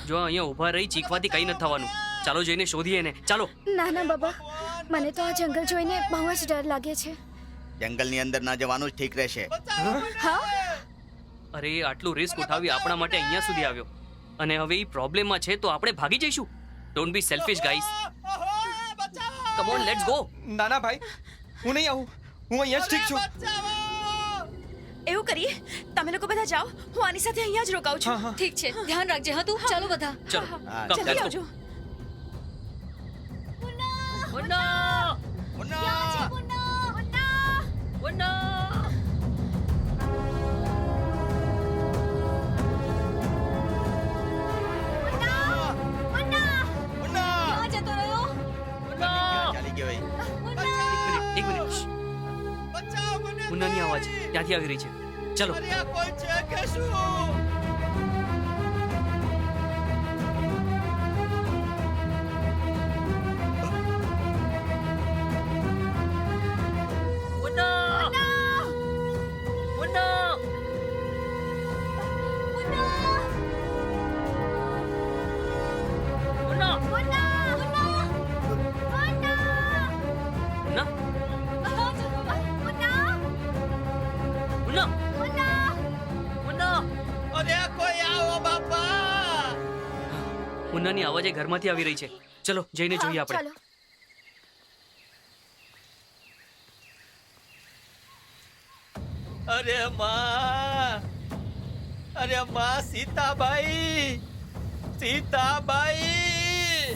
જો અહીંયા ઊભા રહી ચીખવાથી કઈ નથી થવાનું. ચાલો જઈને શોધીએ એને. ચાલો. ના ના બાબા, મને તો આ જંગલ જોઈને બહુ જ ડર લાગે છે. જંગલની અંદર ના જવાનું જ ઠીક રહેશે. હા, અરે આટલું રિસ્ક ઉઠાવી આપણા માટે અહીંયા સુધી આવ્યો અને હવે એ પ્રોબ્લેમમાં છે તો આપણે ભાગી જઈશું. Don't be selfish guys. Come on, let's go. નાના ભાઈ, હું નહીં આવું. હું અહીંયા જ ઠીક છું. એવું કરીએ, તમે લોકો બધા જાઓ, હું આની સાથે અહીંયા જ રોકાઉં છું. ઠીક છે. ધ્યાન રાખજે. હા તું. ચાલો બધા. ચલો. હા, કમ, જલ્દી let's આવજો. go. મુન્ના! મુન્ના! મુન્ના! મુન્ના! જતો રહ્યો. મુન્ના! ચાલી ગયો ભાઈ. એક મિનિટ. મુન્નાની અવાજ ત્યાંથી આવી રહી છે. ચલો. મુન્નાની અવાજ એ ઘરમાંથી આવી રહી છે. ચલો જઈને જોઈએ આપણે. ચાલો. અરે માં, અરે માં, સીતાબાઈ, સીતાબાઈ.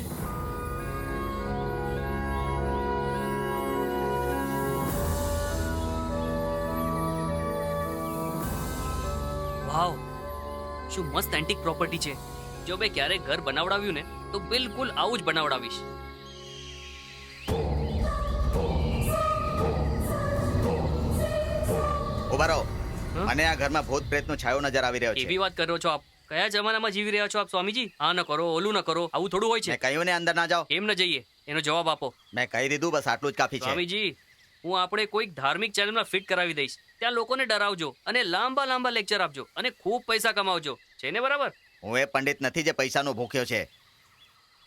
વાવ, શું મસ્ત એન્ટિક પ્રોપર્ટી છે. જો મેં ક્યારેક ઘર બનાવડાવ્યું ને તો બિલકુલ આવું જ બનાવડાવીશ. ઉભા રહો. હા? મને આ ઘરમાં ભૂત પ્રેતનો છાયો નજર આવી રહ્યો છે. એવી વાત કરો છો આપ? કયા જમાનામાં જીવી રહ્યા છો આપ સ્વામીજી? આ ન કરો, ઓલું ન કરો, આવું થોડું હોય છે. મેં કહ્યું ને અંદર ના જાઓ. કેમ ન જઈએ એનો જવાબ આપો. મેં કહી દીધું, બસ આટલું જ કાફી છે. સ્વામીજી, હું આપણે કોઈક ધાર્મિક ચેનલમાં ફિટ કરાવી દઈશ. ત્યાં લોકોને ડરાવજો અને લાંબા લાંબા લેક્ચર આપજો અને ખૂબ પૈસા કમાવજો. છે ને બરાબર? હું એ પંડિત નથી જે પૈસાનો ભૂખ્યો છે.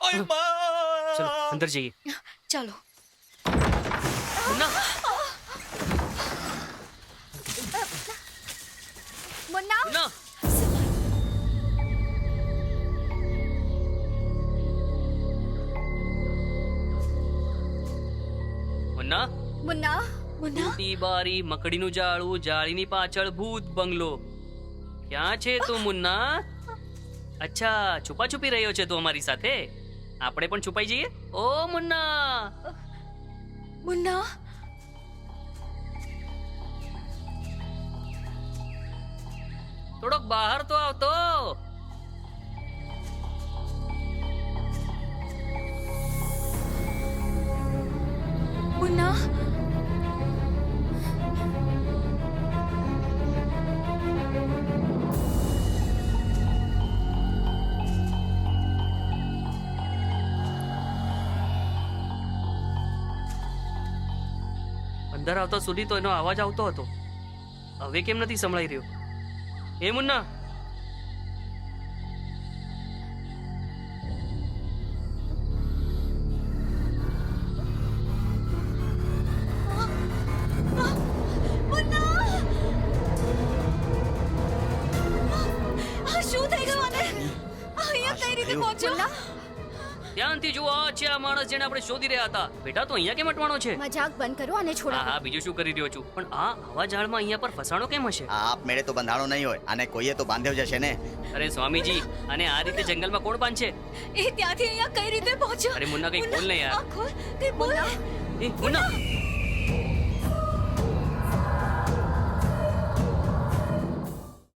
ઓય માં. ચલો અંદર જઈએ. ચાલો. મુન્ના! મુન્ના, મુન્ના! મુન્ના! મુન્ના, મુન્ના, મોટી બારી, મકડીનું જાળું, જાળીની પાછળ ભૂત બંગલો. ક્યાં છે તું મુન્ના? અચ્છા, છુપા છુપી રહ્યો છે તું અમારી સાથે. આપણે પણ છુપાઈ જઈએ. ઓ મુન્ના! મુન્ના. થોડોક બહાર તો આવતો. મુન્ના. અંદર આવતા સુધી તો એનો અવાજ આવતો હતો. હવે કેમ નથી સંભળાઈ રહ્યો? એ મુન્ના! આ શું થઈ ગયું આને? અહીંયા કઈ રીતે પહોંચ્યો? ધ્યાનથી જુઓ, આ છે આ માણસ જેને આપણે શોધી રહ્યા હતા. બેટા તો અહીંયા કેમ અટવાનો છે? મજાક બંધ કરો અને હા છોડાવો. હા, બીજું શું કરી રહ્યો છું? પણ આ આવા ઝાડમાં અહીંયા પર ફસાણો કેમ હશે? આ આપમેળે તો બંધાણો નહીં હોય. આને કોઈએ તો બાંધ્યો જશે ને. અરે સ્વામીજી, અને આ રીતે જંગલમાં કોણ બાંધશે? એ ત્યાંથી અહીંયા કઈ રીતે પહોંચ્યો? અરે મુન્ના, કંઈ બોલ ને યાર. આ ખોલ, કંઈ બોલ. એ મુન્ના!